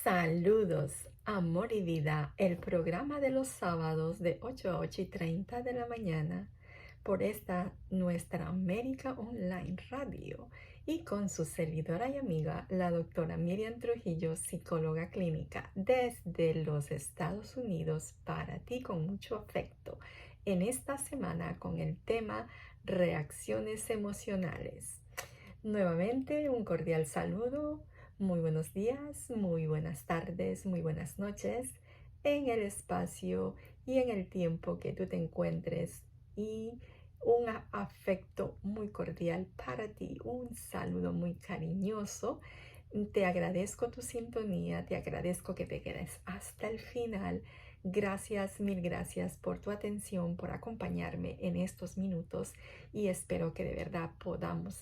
Saludos, amor y vida, el programa de los sábados de 8 a 8:30 de la mañana por esta nuestra América Online Radio y con su servidora y amiga, la doctora Miriam Trujillo, psicóloga clínica desde los Estados Unidos para ti con mucho afecto en esta semana con el tema reacciones emocionales. Nuevamente, un cordial saludo, muy buenos días, muy buenas tardes, muy buenas noches en el espacio y en el tiempo que tú te encuentres y un afecto muy cordial para ti, un saludo muy cariñoso. Te agradezco tu sintonía, te agradezco que te quedes hasta el final. Gracias, mil gracias por tu atención, por acompañarme en estos minutos y espero que de verdad podamos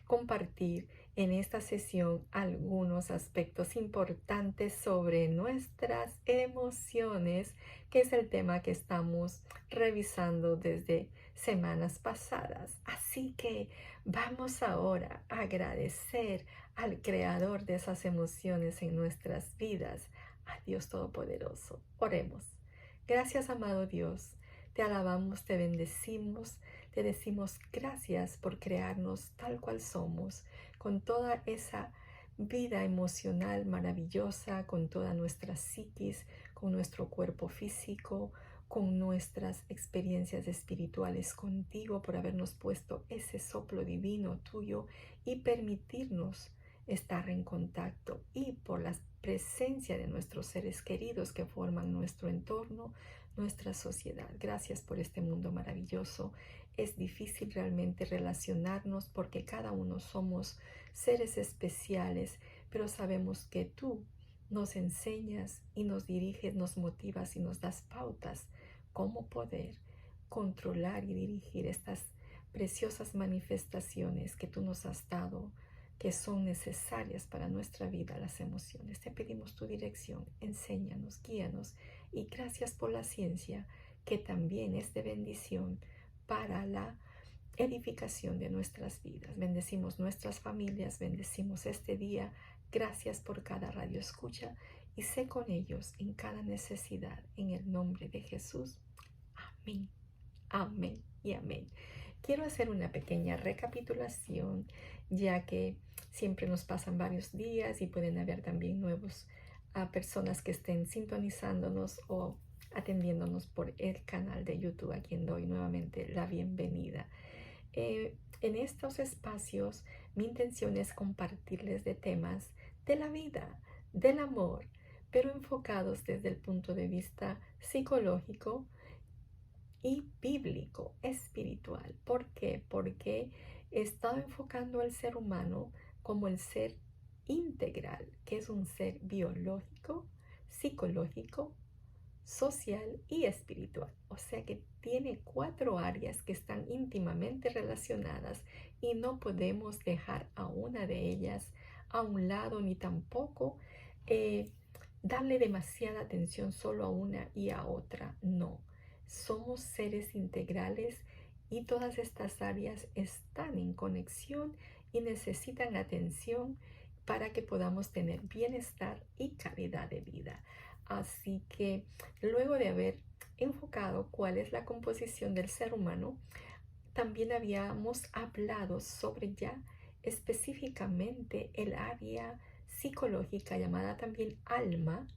compartir en esta sesión algunos aspectos importantes sobre nuestras emociones, que es el tema que estamos revisando desde semanas pasadas. Así que vamos ahora a agradecer al creador de esas emociones en nuestras vidas, a Dios Todopoderoso. Oremos. Gracias, amado Dios. Te alabamos, te bendecimos, te decimos gracias por crearnos tal cual somos, con toda esa vida emocional maravillosa, con toda nuestra psiquis, con nuestro cuerpo físico, con nuestras experiencias espirituales contigo, por habernos puesto ese soplo divino tuyo y permitirnos estar en contacto, y por la presencia de nuestros seres queridos que forman nuestro entorno, nuestra sociedad. Gracias por este mundo maravilloso. Es difícil realmente relacionarnos porque cada uno somos seres especiales, pero sabemos que tú nos enseñas y nos diriges, nos motivas y nos das pautas cómo poder controlar y dirigir estas preciosas manifestaciones que tú nos has dado, que son necesarias para nuestra vida, las emociones. Te pedimos tu dirección, enséñanos, guíanos, y gracias por la ciencia, que también es de bendición para la edificación de nuestras vidas. Bendecimos nuestras familias, bendecimos este día. Gracias por cada radio escucha y sé con ellos en cada necesidad. En el nombre de Jesús. Amén, amén y amén. Quiero hacer una pequeña recapitulación, ya que siempre nos pasan varios días y pueden haber también nuevos personas que estén sintonizándonos o atendiéndonos por el canal de YouTube, a quien doy nuevamente la bienvenida. En estos espacios, mi intención es compartirles de temas de la vida, del amor, pero enfocados desde el punto de vista psicológico y bíblico, espiritual. ¿Por qué? Porque he estado enfocando al ser humano como el ser integral, que es un ser biológico, psicológico, social y espiritual. O sea que tiene 4 áreas que están íntimamente relacionadas y no podemos dejar a una de ellas a un lado, ni tampoco darle demasiada atención solo a una y a otra. No, somos seres integrales y todas estas áreas están en conexión y necesitan atención para que podamos tener bienestar y calidad de vida. Así que luego de haber enfocado cuál es la composición del ser humano, también habíamos hablado sobre ya específicamente el área psicológica llamada también alma,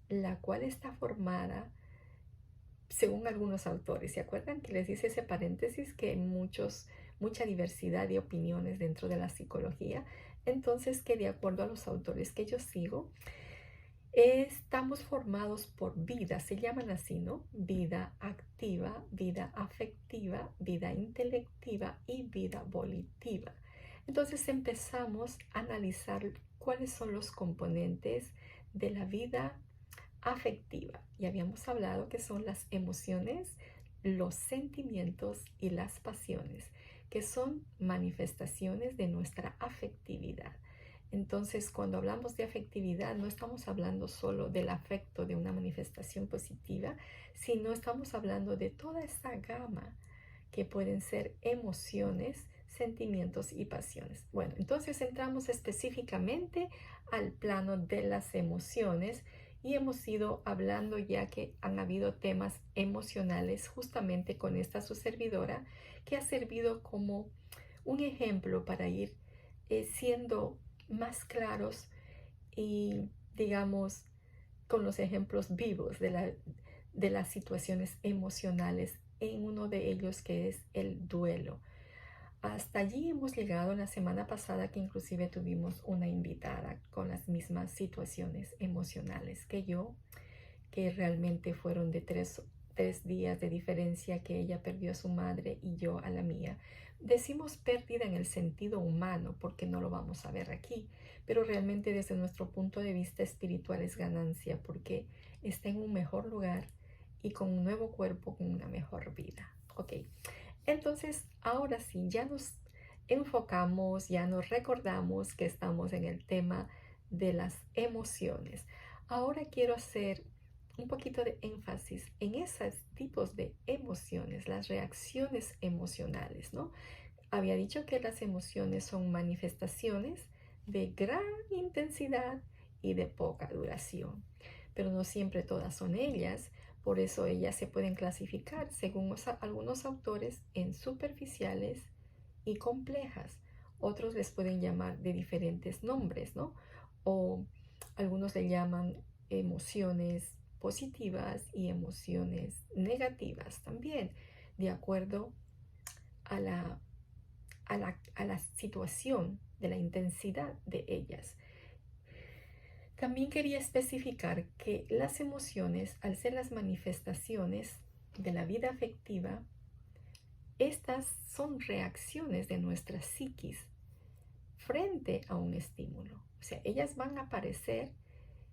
la cual está formada según algunos autores. ¿Se acuerdan que les hice ese paréntesis que hay mucha diversidad de opiniones dentro de la psicología? Entonces, que de acuerdo a los autores que yo sigo, estamos formados por vidas, se llaman así, ¿no? Vida activa, vida afectiva, vida intelectiva y vida volitiva. Entonces empezamos a analizar cuáles son los componentes de la vida afectiva. Y habíamos hablado que son las emociones, los sentimientos y las pasiones, que son manifestaciones de nuestra afectividad. Entonces, cuando hablamos de afectividad, no estamos hablando solo del afecto de una manifestación positiva, sino estamos hablando de toda esa gama que pueden ser emociones, sentimientos y pasiones. Bueno, entonces entramos específicamente al plano de las emociones y hemos ido hablando ya que han habido temas emocionales justamente con esta su servidora que ha servido como un ejemplo para ir siendo más claros y digamos con los ejemplos vivos de las situaciones emocionales en uno de ellos que es el duelo. Hasta allí hemos llegado la semana pasada que inclusive tuvimos una invitada con las mismas situaciones emocionales que yo, que realmente fueron de tres días de diferencia que ella perdió a su madre y yo a la mía. Decimos pérdida en el sentido humano porque no lo vamos a ver aquí, pero realmente desde nuestro punto de vista espiritual es ganancia porque está en un mejor lugar y con un nuevo cuerpo, con una mejor vida. Ok, entonces ahora sí, ya nos enfocamos, ya nos recordamos que estamos en el tema de las emociones. Ahora quiero hacer un poquito de énfasis en esos tipos de emociones, las reacciones emocionales, ¿no? Había dicho que las emociones son manifestaciones de gran intensidad y de poca duración, pero no siempre todas son ellas, por eso ellas se pueden clasificar, según algunos autores, en superficiales y complejas. Otros les pueden llamar de diferentes nombres, ¿no? O algunos le llaman emociones positivas y emociones negativas también, de acuerdo a la situación de la intensidad de ellas. También quería especificar que las emociones, al ser las manifestaciones de la vida afectiva, estas son reacciones de nuestra psiquis frente a un estímulo. O sea, ellas van a aparecer,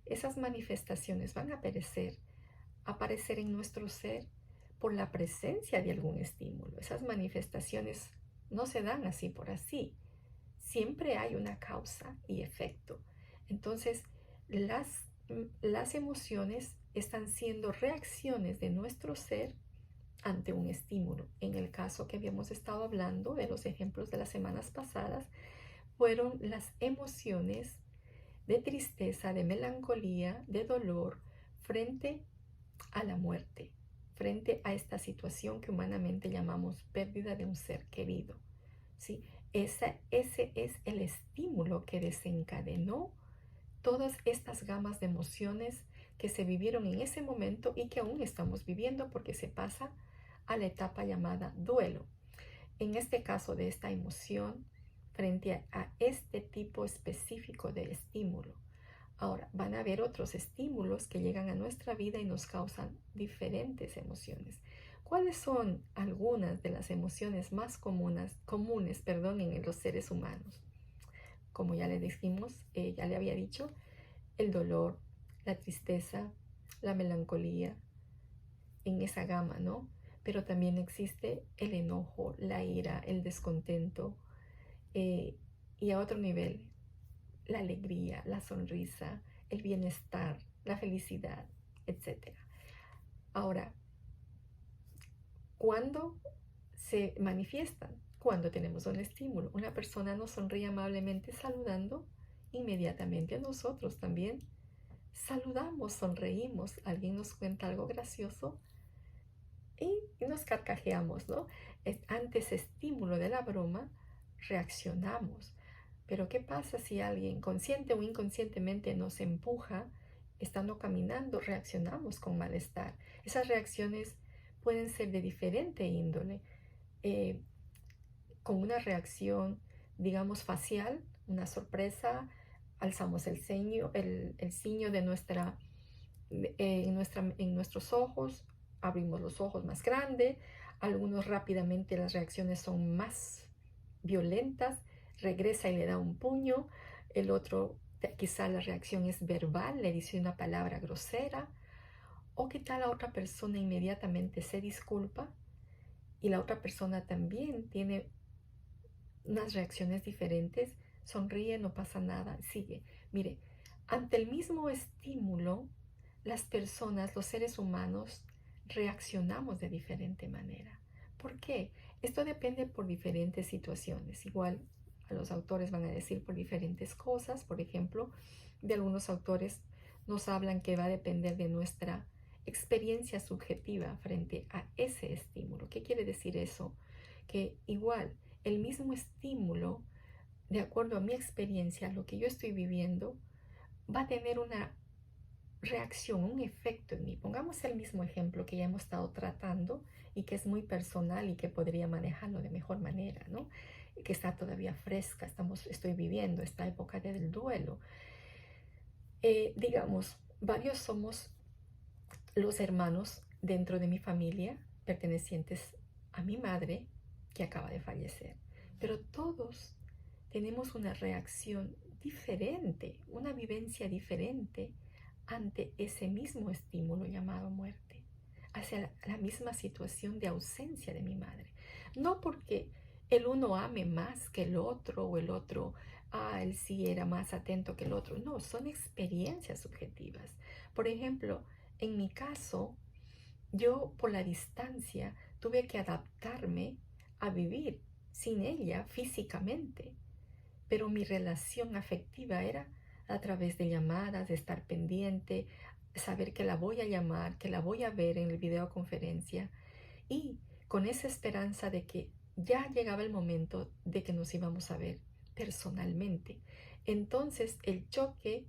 esas manifestaciones van a aparecer en nuestro ser por la presencia de algún estímulo. Esas manifestaciones no se dan así por así. Siempre hay una causa y efecto. Entonces, las emociones están siendo reacciones de nuestro ser ante un estímulo. En el caso que habíamos estado hablando de los ejemplos de las semanas pasadas, fueron las emociones de tristeza, de melancolía, de dolor frente a la muerte, frente a esta situación que humanamente llamamos pérdida de un ser querido. ¿Sí? Ese es el estímulo que desencadenó todas estas gamas de emociones que se vivieron en ese momento y que aún estamos viviendo porque se pasa a la etapa llamada duelo. En este caso de esta emoción frente a este tipo específico de estímulo. Ahora, van a haber otros estímulos que llegan a nuestra vida y nos causan diferentes emociones. ¿Cuáles son algunas de las emociones más comunes, en los seres humanos? Como ya le dijimos, ya le había dicho, el dolor, la tristeza, la melancolía, en esa gama, ¿no? Pero también existe el enojo, la ira, el descontento y a otro nivel, la alegría, la sonrisa, el bienestar, la felicidad, etc. Ahora, ¿cuándo se manifiestan? Cuando tenemos un estímulo. Una persona nos sonríe amablemente saludando, inmediatamente a nosotros también saludamos, sonreímos, alguien nos cuenta algo gracioso y nos carcajeamos, ¿no? Ante ese estímulo de la broma, reaccionamos. Pero ¿qué pasa si alguien consciente o inconscientemente nos empuja? Estando caminando, reaccionamos con malestar. Esas reacciones pueden ser de diferente índole. Con una reacción, digamos, facial, una sorpresa, alzamos el ceño, el ciño de en nuestros ojos, abrimos los ojos más grande, algunos rápidamente las reacciones son más violentas, regresa y le da un puño, el otro quizá la reacción es verbal, le dice una palabra grosera, o quizá la otra persona inmediatamente se disculpa y la otra persona también tiene unas reacciones diferentes, sonríe, no pasa nada, sigue. Mire, ante el mismo estímulo, las personas, los seres humanos, reaccionamos de diferente manera. ¿Por qué? Esto depende por diferentes situaciones. Igual a los autores van a decir por diferentes cosas. Por ejemplo, de algunos autores nos hablan que va a depender de nuestra experiencia subjetiva frente a ese estímulo. ¿Qué quiere decir eso? Que igual el mismo estímulo, de acuerdo a mi experiencia, lo que yo estoy viviendo, va a tener una reacción, un efecto en mí. Pongamos el mismo ejemplo que ya hemos estado tratando y que es muy personal y que podría manejarlo de mejor manera, ¿no? Que está todavía fresca, estoy viviendo esta época del duelo. Digamos, varios somos los hermanos dentro de mi familia pertenecientes a mi madre que acaba de fallecer, pero todos tenemos una reacción diferente, una vivencia diferente ante ese mismo estímulo llamado muerte, hacia la misma situación de ausencia de mi madre. No porque el uno ame más que el otro o el otro, él sí era más atento que el otro. No, son experiencias subjetivas. Por ejemplo, en mi caso, yo por la distancia tuve que adaptarme a vivir sin ella físicamente, pero mi relación afectiva era a través de llamadas, de estar pendiente, saber que la voy a llamar, que la voy a ver en el videoconferencia y con esa esperanza de que ya llegaba el momento de que nos íbamos a ver personalmente. Entonces el choque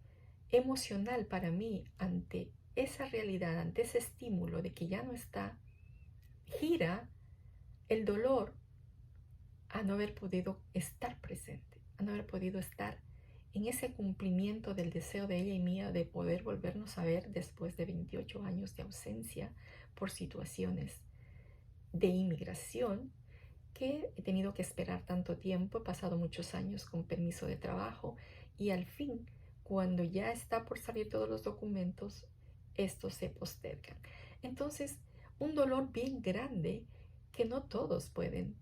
emocional para mí ante esa realidad, ante ese estímulo de que ya no está, gira el dolor a no haber podido estar presente, a no haber podido estar en ese cumplimiento del deseo de ella y mía de poder volvernos a ver después de 28 años de ausencia por situaciones de inmigración que he tenido que esperar tanto tiempo, he pasado muchos años con permiso de trabajo y al fin, cuando ya está por salir todos los documentos, estos se postergan. Entonces, un dolor bien grande que no todos pueden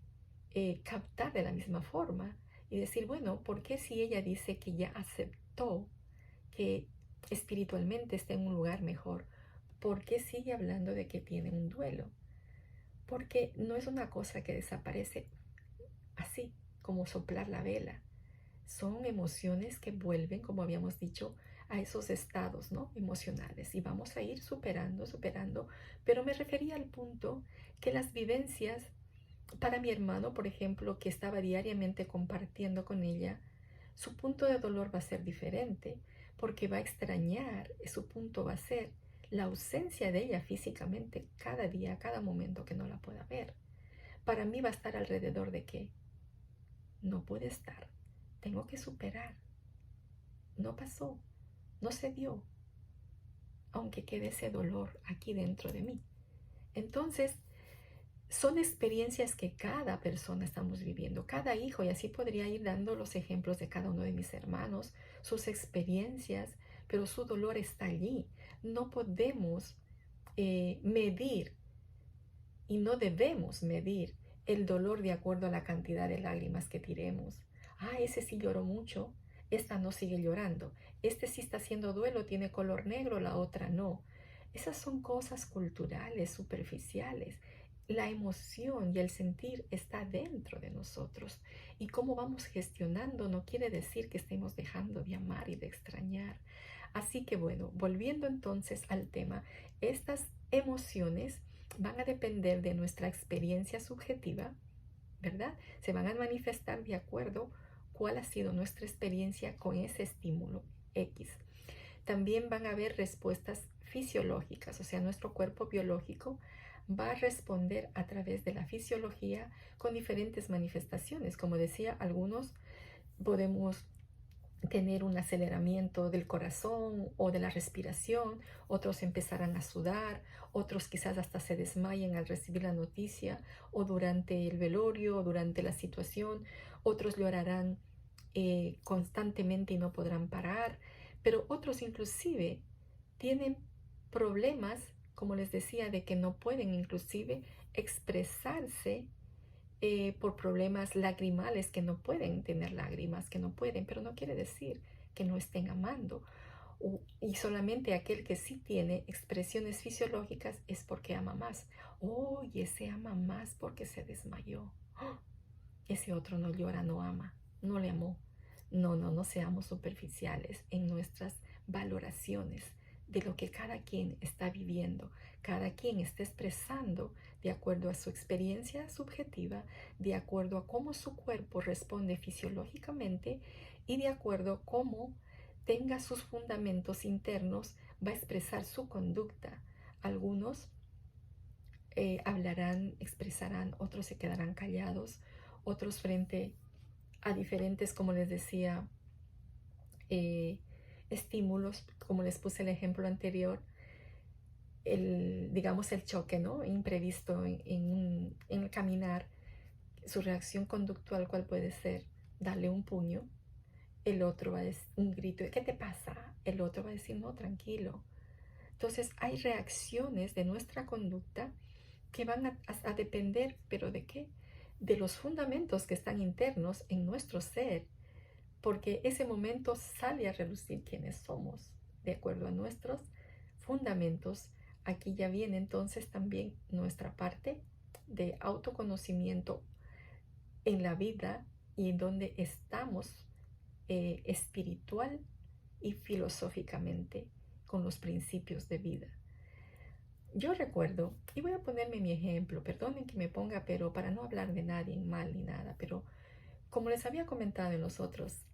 captar de la misma forma y decir, bueno, ¿por qué si ella dice que ya aceptó que espiritualmente está en un lugar mejor? ¿Por qué sigue hablando de que tiene un duelo? Porque no es una cosa que desaparece así como soplar la vela. Son emociones que vuelven, como habíamos dicho, a esos estados, ¿no?, emocionales y vamos a ir superando, superando. Pero me refería al punto que las vivencias para mi hermano, por ejemplo, que estaba diariamente compartiendo con ella, su punto de dolor va a ser diferente porque va a extrañar, su punto va a ser la ausencia de ella físicamente cada día, cada momento que no la pueda ver. Para mí va a estar alrededor de que no puede estar, tengo que superar, no pasó, no se dio, aunque quede ese dolor aquí dentro de mí. Entonces, son experiencias que cada persona estamos viviendo, cada hijo, y así podría ir dando los ejemplos de cada uno de mis hermanos, sus experiencias, pero su dolor está allí. No podemos medir y no debemos medir el dolor de acuerdo a la cantidad de lágrimas que tiremos. Ese sí lloró mucho, esta no sigue llorando, este sí está haciendo duelo, tiene color negro, la otra no. Esas son cosas culturales, superficiales. La emoción y el sentir está dentro de nosotros y cómo vamos gestionando no quiere decir que estemos dejando de amar y de extrañar. Así que bueno, volviendo entonces al tema, estas emociones van a depender de nuestra experiencia subjetiva, ¿verdad? Se van a manifestar de acuerdo cuál ha sido nuestra experiencia con ese estímulo X. También van a haber respuestas fisiológicas, o sea, nuestro cuerpo biológico va a responder a través de la fisiología con diferentes manifestaciones. Como decía, algunos podemos tener un aceleramiento del corazón o de la respiración, otros empezarán a sudar, otros quizás hasta se desmayen al recibir la noticia o durante el velorio o durante la situación, otros llorarán constantemente y no podrán parar, pero otros inclusive tienen problemas, como les decía, de que no pueden inclusive expresarse por problemas lagrimales, que no pueden tener lágrimas, que no pueden, pero no quiere decir que no estén amando. Y solamente aquel que sí tiene expresiones fisiológicas es porque ama más. Y ese ama más porque se desmayó. ¡Oh! Ese otro no llora, no ama, no le amó. No, no, no seamos superficiales en nuestras valoraciones de lo que cada quien está viviendo. Cada quien está expresando de acuerdo a su experiencia subjetiva, de acuerdo a cómo su cuerpo responde fisiológicamente y de acuerdo a cómo tenga sus fundamentos internos, va a expresar su conducta. Algunos hablarán, expresarán, otros se quedarán callados, otros frente a diferentes, como les decía, eh, estímulos, como les puse el ejemplo anterior, digamos el choque, ¿no? Imprevisto en el caminar, su reacción conductual, ¿cuál puede ser? Darle un puño, el otro va a decir un grito, ¿qué te pasa? El otro va a decir, no, tranquilo. Entonces hay reacciones de nuestra conducta que van a depender, ¿pero de qué? De los fundamentos que están internos en nuestro ser, porque ese momento sale a relucir quiénes somos, de acuerdo a nuestros fundamentos. Aquí ya viene entonces también nuestra parte de autoconocimiento en la vida y en donde estamos espiritual y filosóficamente con los principios de vida. Yo recuerdo, y voy a ponerme mi ejemplo, perdonen que me ponga, pero para no hablar de nadie mal ni nada, pero como les había comentado en los otros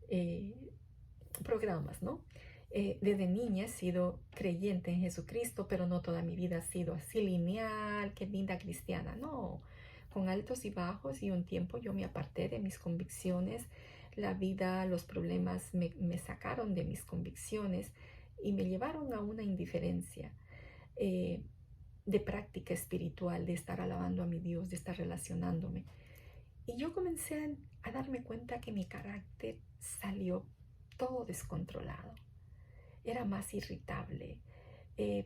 eh, programas, ¿no? Desde niña he sido creyente en Jesucristo, pero no toda mi vida ha sido así lineal, qué linda cristiana, no. Con altos y bajos y un tiempo yo me aparté de mis convicciones, la vida, los problemas me sacaron de mis convicciones y me llevaron a una indiferencia eh, de práctica espiritual, de estar alabando a mi Dios, de estar relacionándome. Y yo comencé a darme cuenta que mi carácter salió todo descontrolado. Era más irritable,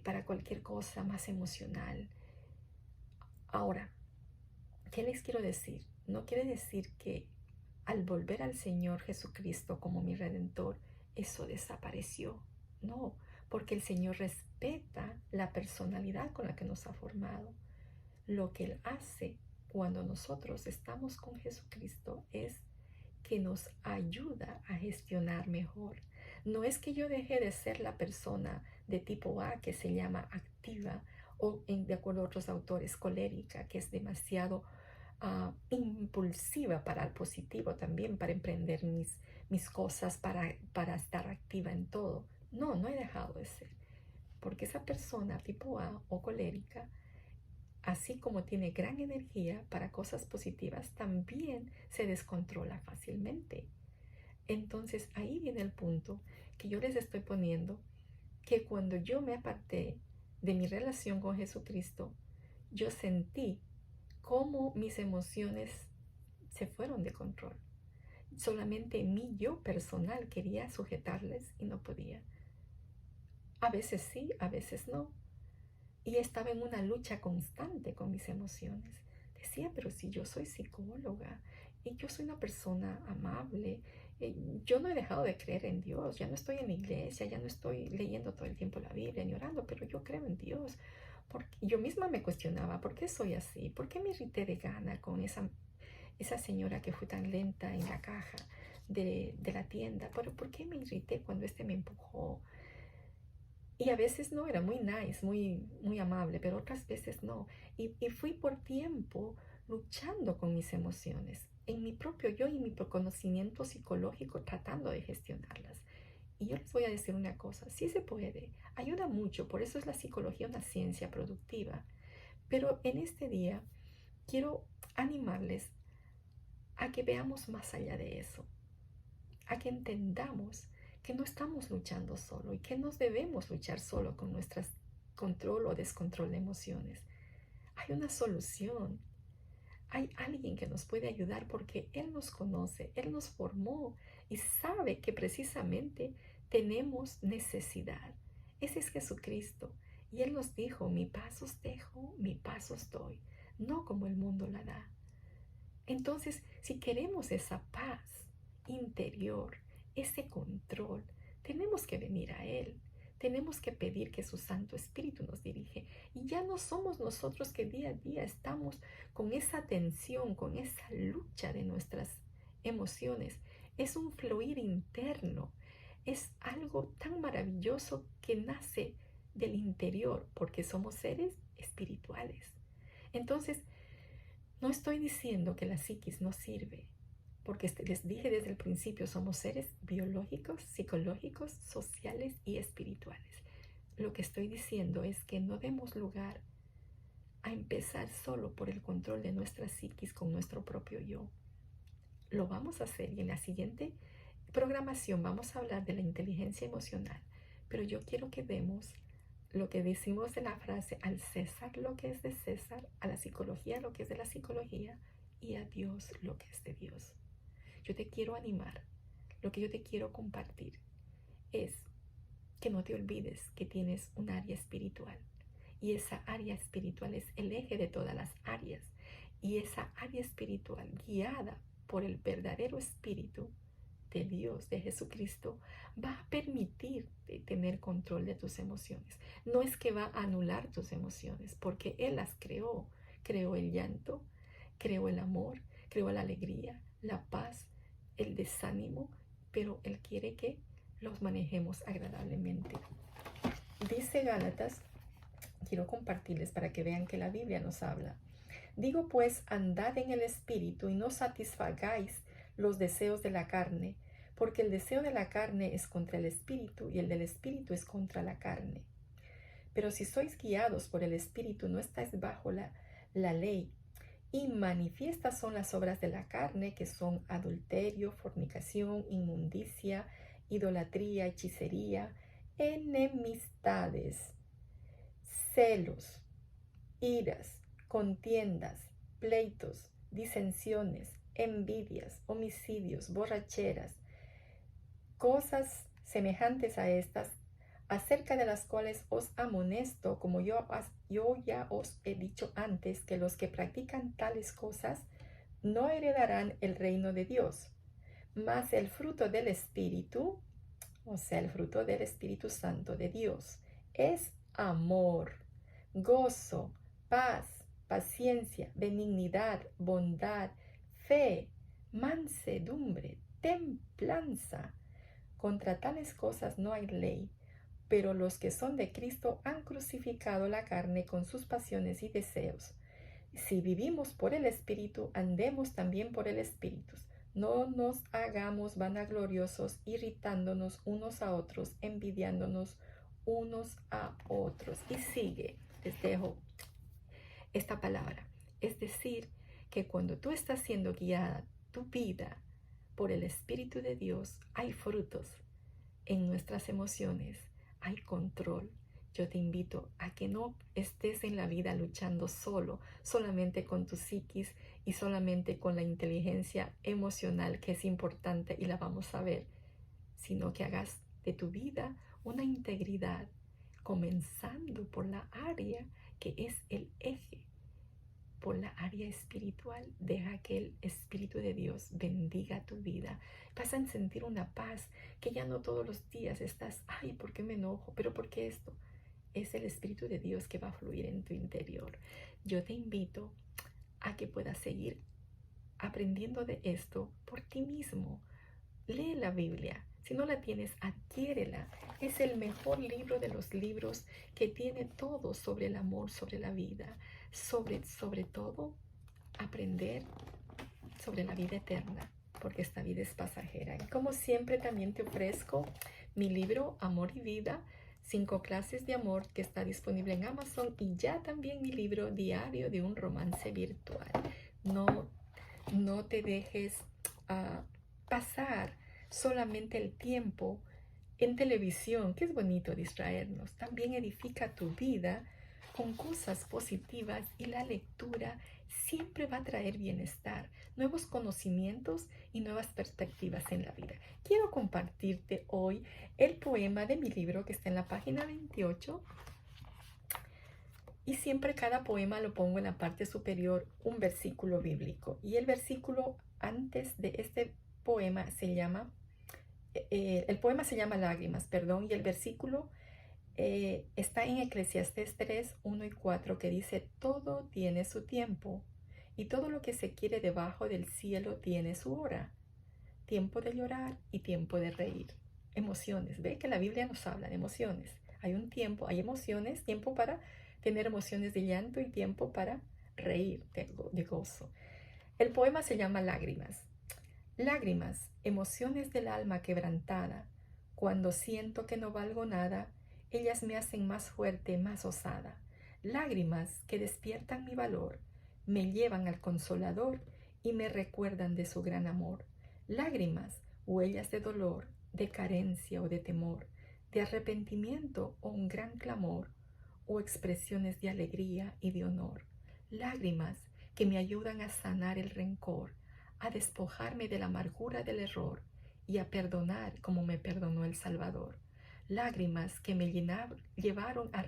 para cualquier cosa, más emocional. Ahora, ¿qué les quiero decir? No quiere decir que al volver al Señor Jesucristo como mi Redentor, eso desapareció. No, porque el Señor respeta la personalidad con la que nos ha formado. Lo que Él hace cuando nosotros estamos con Jesucristo es que nos ayuda a gestionar mejor. No es que yo deje de ser la persona de tipo A que se llama activa o, de acuerdo a otros autores, colérica, que es demasiado impulsiva para el positivo también, para emprender mis cosas, para estar activa en todo. No, no he dejado de ser, porque esa persona tipo A o colérica, así como tiene gran energía para cosas positivas, también se descontrola fácilmente. Entonces ahí viene el punto que yo les estoy poniendo, que cuando yo me aparté de mi relación con Jesucristo, yo sentí cómo mis emociones se fueron de control. Solamente mi yo personal quería sujetarles y no podía. A veces sí, a veces no. Y estaba en una lucha constante con mis emociones. Decía, pero si yo soy psicóloga y yo soy una persona amable, yo no he dejado de creer en Dios, ya no estoy en la iglesia, ya no estoy leyendo todo el tiempo la Biblia ni orando, pero yo creo en Dios. Porque yo misma me cuestionaba, ¿por qué soy así? ¿Por qué me irrité de gana con esa señora que fue tan lenta en la caja de la tienda? ¿Pero por qué me irrité cuando me empujó? Y a veces no, era muy nice, muy, muy amable, pero otras veces no. Y fui por tiempo luchando con mis emociones, en mi propio yo y mi conocimiento psicológico, tratando de gestionarlas. Y yo les voy a decir una cosa, sí se puede, ayuda mucho, por eso es la psicología una ciencia productiva. Pero en este día quiero animarles a que veamos más allá de eso, a que entendamos que no estamos luchando solo y que no debemos luchar solo con nuestro control o descontrol de emociones. Hay una solución. Hay alguien que nos puede ayudar porque Él nos conoce, Él nos formó y sabe que precisamente tenemos necesidad. Ese es Jesucristo. Y Él nos dijo, mi paz os dejo, mi paz os doy, no como el mundo la da. Entonces, si queremos esa paz interior, ese control, tenemos que venir a Él. Tenemos que pedir que su Santo Espíritu nos dirige. Y ya no somos nosotros que día a día estamos con esa tensión, con esa lucha de nuestras emociones. Es un fluir interno. Es algo tan maravilloso que nace del interior, porque somos seres espirituales. Entonces, no estoy diciendo que la psiquis no sirve, porque les dije desde el principio, somos seres biológicos, psicológicos, sociales y espirituales. Lo que estoy diciendo es que no demos lugar a empezar solo por el control de nuestra psiquis con nuestro propio yo. Lo vamos a hacer y en la siguiente programación vamos a hablar de la inteligencia emocional, pero yo quiero que demos lo que decimos en la frase: al César lo que es de César, a la psicología lo que es de la psicología y a Dios lo que es de Dios. Yo te quiero animar, lo que yo te quiero compartir es que no te olvides que tienes un área espiritual y esa área espiritual es el eje de todas las áreas y esa área espiritual guiada por el verdadero espíritu de Dios, de Jesucristo, va a permitirte tener control de tus emociones. No es que va a anular tus emociones, porque Él las creó. Creó el llanto, creó el amor, creó la alegría, la paz, el desánimo, pero Él quiere que los manejemos agradablemente. Dice Gálatas, quiero compartirles para que vean que la Biblia nos habla. Digo pues, andad en el Espíritu y no satisfagáis los deseos de la carne, porque el deseo de la carne es contra el Espíritu y el del Espíritu es contra la carne. Pero si sois guiados por el Espíritu, no estáis bajo la ley. Y manifiestas son las obras de la carne, que son adulterio, fornicación, inmundicia, idolatría, hechicería, enemistades, celos, iras, contiendas, pleitos, disensiones, envidias, homicidios, borracheras, cosas semejantes a estas, acerca de las cuales os amonesto, como yo ya os he dicho antes, que los que practican tales cosas no heredarán el reino de Dios. Mas el fruto del Espíritu, o sea, el fruto del Espíritu Santo de Dios, es amor, gozo, paz, paciencia, benignidad, bondad, fe, mansedumbre, templanza. Contra tales cosas no hay ley, pero los que son de Cristo han crucificado la carne con sus pasiones y deseos. Si vivimos por el Espíritu, andemos también por el Espíritu. No nos hagamos vanagloriosos, irritándonos unos a otros, envidiándonos unos a otros. Y sigue, les dejo esta palabra. Es decir, que cuando tú estás siendo guiada tu vida por el Espíritu de Dios, hay frutos en nuestras emociones, hay control. Yo te invito a que no estés en la vida luchando solamente con tu psiquis y solamente con la inteligencia emocional, que es importante y la vamos a ver, sino que hagas de tu vida una integridad, comenzando por la área que es el eje, por la área espiritual. Deja que el Espíritu de Dios bendiga tu vida. Vas a sentir una paz que ya no todos los días estás, ay, ¿por qué me enojo? ¿Pero por qué esto? Es el Espíritu de Dios que va a fluir en tu interior. Yo te invito a que puedas seguir aprendiendo de esto por ti mismo. Lee la Biblia. Si no la tienes, adquiérela. Es el mejor libro de los libros, que tiene todo sobre el amor, sobre la vida, sobre todo aprender sobre la vida eterna, porque esta vida es pasajera. Y como siempre también te ofrezco mi libro Amor y Vida, 5 clases de amor, que está disponible en Amazon, y ya también mi libro Diario de un romance virtual. No te dejes pasar solamente el tiempo en televisión, que es bonito distraernos. También edifica tu vida con cosas positivas, y la lectura siempre va a traer bienestar, nuevos conocimientos y nuevas perspectivas en la vida. Quiero compartirte hoy el poema de mi libro, que está en la página 28, y siempre cada poema lo pongo en la parte superior un versículo bíblico, y el versículo antes de este poema se llama, el poema se llama Lágrimas, perdón, y el versículo Está en Eclesiastés 3, 1 y 4 que dice, todo tiene su tiempo y todo lo que se quiere debajo del cielo tiene su hora. Tiempo de llorar y tiempo de reír. Emociones. Ve que la Biblia nos habla de emociones. Hay un tiempo, hay emociones, tiempo para tener emociones de llanto y tiempo para reír de gozo. El poema se llama Lágrimas. Lágrimas, emociones del alma quebrantada. Cuando siento que no valgo nada, ellas me hacen más fuerte, más osada. Lágrimas que despiertan mi valor, me llevan al Consolador y me recuerdan de su gran amor. Lágrimas, huellas de dolor, de carencia o de temor, de arrepentimiento o un gran clamor, o expresiones de alegría y de honor. Lágrimas que me ayudan a sanar el rencor, a despojarme de la amargura del error y a perdonar como me perdonó el Salvador. Lágrimas que me llevaron a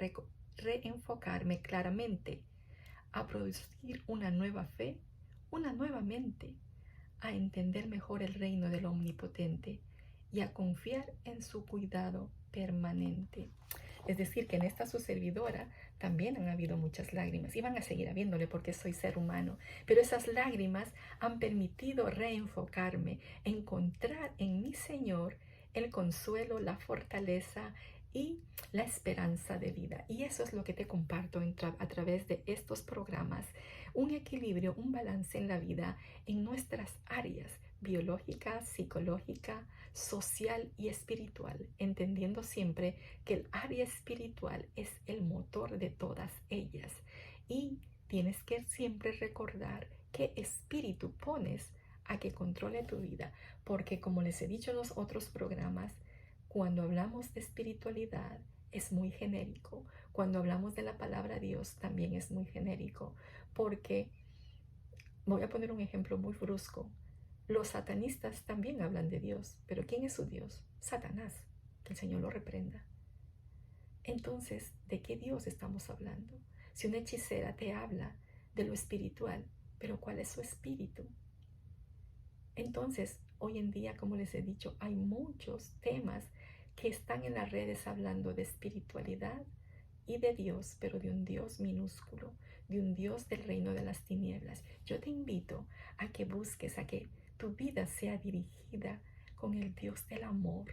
reenfocarme claramente, a producir una nueva fe, una nueva mente, a entender mejor el reino del Omnipotente y a confiar en su cuidado permanente. Es decir, que en esta su servidora también han habido muchas lágrimas y van a seguir habiéndole porque soy ser humano. Pero esas lágrimas han permitido reenfocarme, encontrar en mi Señor el consuelo, la fortaleza y la esperanza de vida. Y eso es lo que te comparto a través de estos programas. Un equilibrio, un balance en la vida en nuestras áreas biológica, psicológica, social y espiritual, entendiendo siempre que el área espiritual es el motor de todas ellas. Y tienes que siempre recordar qué espíritu pones a que controle tu vida, porque como les he dicho en los otros programas, cuando hablamos de espiritualidad es muy genérico. Cuando hablamos de la palabra Dios también es muy genérico, porque voy a poner un ejemplo muy brusco. Los satanistas también hablan de Dios, pero ¿quién es su Dios? Satanás, que el Señor lo reprenda. Entonces, ¿de qué Dios estamos hablando? Si una hechicera te habla de lo espiritual, pero ¿cuál es su espíritu? Entonces, hoy en día, como les he dicho, hay muchos temas que están en las redes hablando de espiritualidad y de Dios, pero de un Dios minúsculo, de un Dios del reino de las tinieblas. Yo te invito a que busques, a que tu vida sea dirigida con el Dios del amor,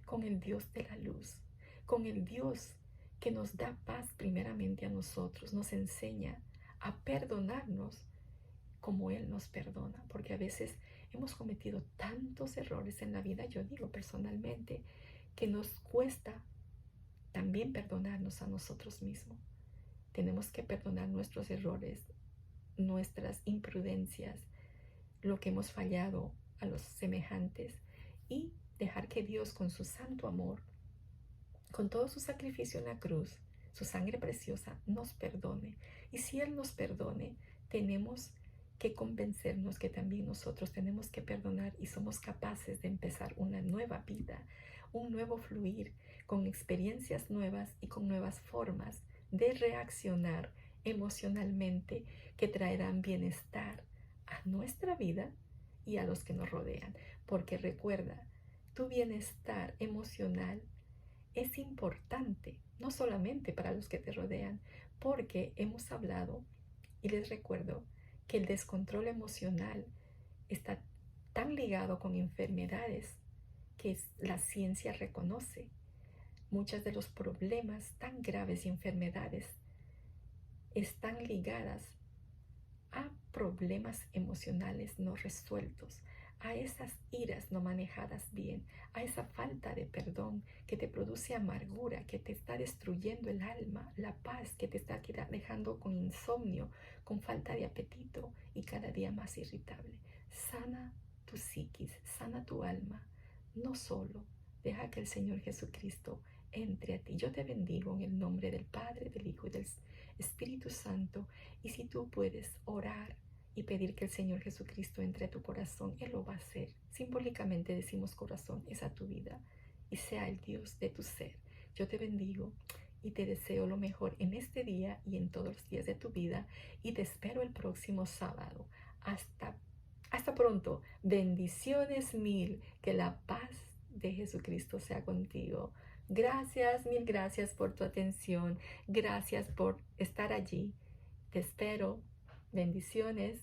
con el Dios de la luz, con el Dios que nos da paz primeramente a nosotros, nos enseña a perdonarnos como Él nos perdona, porque a veces hemos cometido tantos errores en la vida, yo digo personalmente, que nos cuesta también perdonarnos a nosotros mismos. Tenemos que perdonar nuestros errores, nuestras imprudencias, lo que hemos fallado a los semejantes y dejar que Dios con su santo amor, con todo su sacrificio en la cruz, su sangre preciosa, nos perdone. Y si Él nos perdone, tenemos que convencernos que también nosotros tenemos que perdonar y somos capaces de empezar una nueva vida, un nuevo fluir, con experiencias nuevas y con nuevas formas de reaccionar emocionalmente que traerán bienestar a nuestra vida y a los que nos rodean. Porque recuerda, tu bienestar emocional es importante, no solamente para los que te rodean, porque hemos hablado y les recuerdo que el descontrol emocional está tan ligado con enfermedades que la ciencia reconoce. Muchos de los problemas tan graves y enfermedades están ligadas a problemas emocionales no resueltos, a esas iras no manejadas bien, a esa falta de perdón que te produce amargura, que te está destruyendo el alma, la paz, que te está dejando con insomnio, con falta de apetito y cada día más irritable. Sana tu psiquis, sana tu alma, no solo. Deja que el Señor Jesucristo entre a ti. Yo te bendigo en el nombre del Padre, del Hijo y del Espíritu Santo. Y si tú puedes orar y pedir que el Señor Jesucristo entre a tu corazón, Él lo va a hacer. Simbólicamente decimos corazón, es a tu vida y sea el Dios de tu ser. Yo te bendigo y te deseo lo mejor en este día y en todos los días de tu vida y te espero el próximo sábado. Hasta pronto. Bendiciones mil. Que la paz de Jesucristo sea contigo. Gracias, mil gracias por tu atención. Gracias por estar allí. Te espero. Bendiciones.